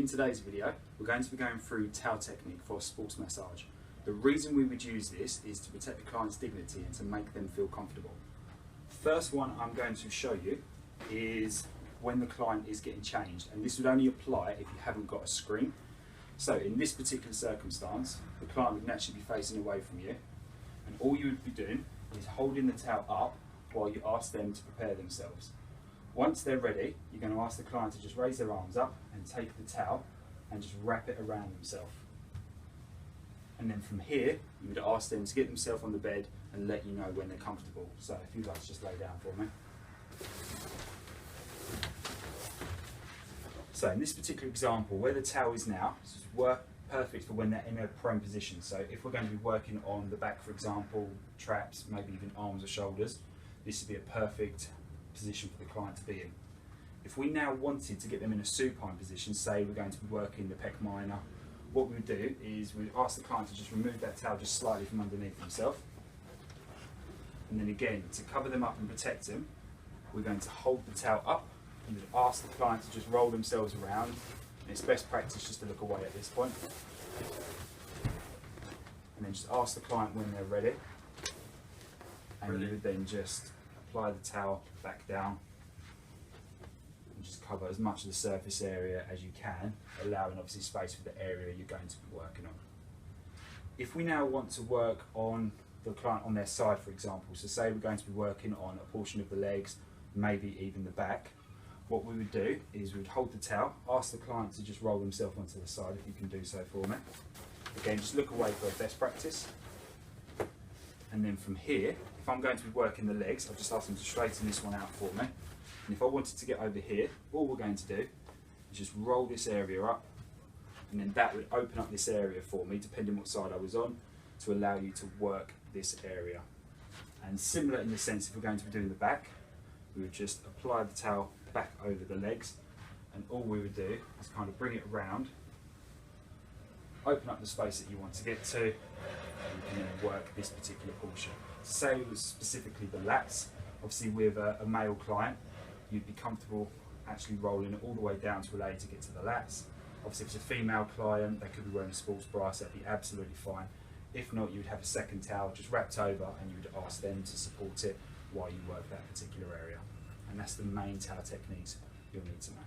In today's video, we're going to be going through towel technique for sports massage. The reason we would use this is to protect the client's dignity and to make them feel comfortable. First one I'm going to show you is when the client is getting changed, and this would only apply if you haven't got a screen. So in this particular circumstance, the client would naturally be facing away from you, and all you would be doing is holding the towel up while you ask them to prepare themselves. Once they're ready, you're going to ask the client to just raise their arms up and take the towel and just wrap it around themselves. And then from here, you would ask them to get themselves on the bed and let you know when they're comfortable. So if you guys just lay down for me. So in this particular example, where the towel is now, this is perfect for when they're in a prone position. So if we're going to be working on the back, for example, traps, maybe even arms or shoulders, this would be a perfect position for the client to be in. If we now wanted to get them in a supine position, say we're going to be working the pec minor, what we would do is we'd ask the client to just remove that towel just slightly from underneath himself. And then again, to cover them up and protect them, we're going to hold the towel up and we'd ask the client to just roll themselves around. And it's best practice just to look away at this point. And then just ask the client when they're ready. And you would then just apply the towel back down and just cover as much of the surface area as you can, allowing obviously space for the area you're going to be working on. If we now want to work on the client on their side, for example, so say we're going to be working on a portion of the legs, maybe even the back, what we would do is we would hold the towel, ask the client to just roll themselves onto the side, if you can do so for me. Again, just look away for best practice. And then from here, if I'm going to be working the legs, I'll just ask them to straighten this one out for me. And if I wanted to get over here, all we're going to do is just roll this area up, and then that would open up this area for me, depending what side I was on, to allow you to work this area. And similar in the sense, if we're going to be doing the back, we would just apply the towel back over the legs, and all we would do is kind of bring it around, open up the space that you want to get to, and you can then work this particular portion. Say it was specifically the lats, obviously with a male client, you'd be comfortable actually rolling it all the way down to allow you to get to the lats. Obviously if it's a female client, they could be wearing a sports bra, so that'd be absolutely fine. If not, you would have a second towel just wrapped over, and you would ask them to support it while you work that particular area. And that's the main towel techniques you'll need to know.